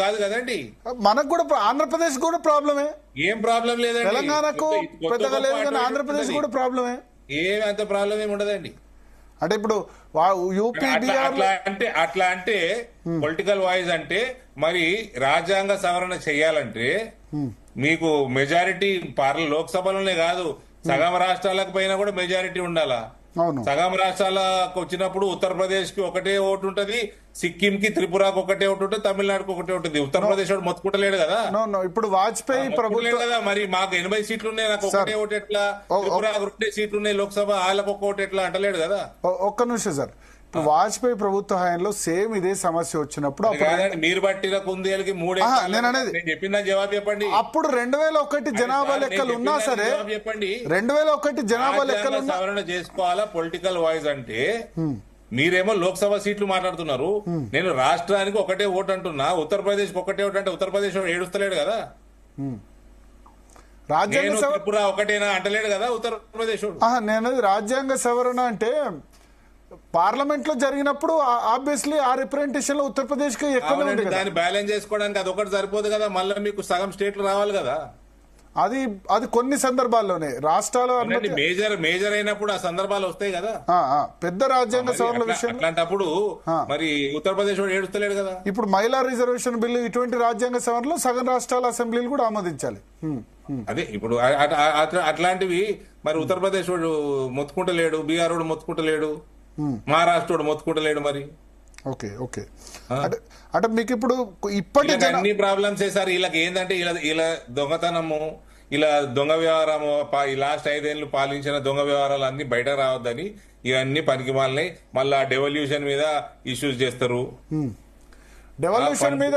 కాదు కదండి. మనకు కూడా ఆంధ్రప్రదేశ్ కూడా ప్రాబ్లమే. ఏం ప్రాబ్లం లేదండి. తెలంగాణకు పెద్దగా లేదు కానీ ఆంధ్రప్రదేశ్ కూడా ప్రాబ్లమే. ఏమి అంత ప్రాబ్లం ఏమి ఉండదండి. అంటే ఇప్పుడు యూపీ బీహార్ అట్లా అంటే పొలిటికల్ వాయిస్ అంటే మరి రాజ్యాంగ సవరణ చేయాలంటే మీకు మెజారిటీ లోక్సభలోనే కాదు సగం రాష్ట్రాలకు పైన కూడా మెజారిటీ ఉండాలా. సగం రాష్ట్రాలకు వచ్చినప్పుడు ఉత్తరప్రదేశ్ కి ఒకటే ఓటు ఉంటది, సిక్కిం కి త్రిపురకు ఒకటే ఓటు ఉంటుంది, తమిళనాడుకి ఒకటే ఉంటుంది. ఉత్తరప్రదేశ్ వాడు మొత్తుకుంటలేడు కదా. ఇప్పుడు వాజ్పేయి ప్రభుత్వం కదా మరి మాకు 80 సీట్లు ఉన్నాయి, నాకు ఒకటే ఓటు ఎట్లా, త్రిపురకు 2 సీట్లు ఉన్నాయి లోక్సభ, వాళ్ళకు ఒక ఓటు ఎట్లా అంటలేడు కదా. ఒక్క నిమిషం సార్, వాజ్పేయి ప్రభుత్వ హయాంలో సేమ్ ఇదే సమస్య వచ్చినప్పుడు మీరు పట్టిన కుందేలకి 3 నేను అనేది చెప్పిన జవాబు చెప్పండి. అప్పుడు 2001 జనాభా లెక్కలు ఉన్నా సరే చెప్పండి, 2001 జనాభా లెక్కలు సవరణ చేసుకోవాలా పొలిటికల్ వాయిస్ అంటే. మీరేమో లోక్సభ సీట్లు మాట్లాడుతున్నారు, నేను రాష్ట్రానికి ఒకటే ఓటు అంటున్నా. ఉత్తరప్రదేశ్ ఒకటే ఓటు అంటే ఉత్తరప్రదేశ్ ఏడుస్తలేడు కదా. రాజ్యాంగ త్రిపుర ఒకటేనా అంటలేడు కదా ఉత్తరప్రదేశ్. నేను రాజ్యాంగ సవరణ అంటే పార్లమెంట్ లో జరిగినప్పుడు ఆబ్వియస్లీ ఆ రిప్రజెంటేషన్ లో ఉత్తరప్రదేశ్ కి ఎక్కువ దాన్ని బ్యాలెన్స్ చేసుకోవడానికి అది ఒకటి సరిపోదు కదా, మళ్ళీ మీకు సగం స్టేట్లు రావాలి కదా. అది కొన్ని సందర్భాల్లోనే రాష్ట్రాలు మేజర్ అయినప్పుడు ఆ సందర్భాలు వస్తాయి కదా. పెద్ద రాజ్యాంగ సవరణ విషయం అట్లాంటప్పుడు మరి ఉత్తరప్రదేశ్ వాడు ఏడుస్తలేడు కదా. ఇప్పుడు మహిళా రిజర్వేషన్ బిల్లు ఇటువంటి రాజ్యాంగ సవరణలో సగం రాష్ట్రాల అసెంబ్లీలు కూడా ఆమోదించాలి. అదే ఇప్పుడు అట్లాంటివి మరి ఉత్తరప్రదేశ్ వాడు మొత్తుకుంటలేడు, బీహార్ వాడు మొత్తుకుంటలేడు, మహారాష్ట్ర వాడు మొత్తుకుంటలేడు. మరి ఓకే ఓకే అంటే మీకు ఇప్పుడు ఇప్పటికీ అన్ని ప్రాబ్లమ్స్ సార్. వీళ్ళకి ఏంటంటే ఇలా దొంగతనము, ఇలా దొంగ వ్యవహారము, ఈ లాస్ట్ 5 ఏళ్ళు పాలించిన దొంగ వ్యవహారాలు అన్ని బయట రావద్దని ఇవన్నీ పనికి మాలినాయి. మళ్ళా డెవల్యూషన్ మీద ఇష్యూస్ చేస్తారు. డెవల్యూషన్ మీద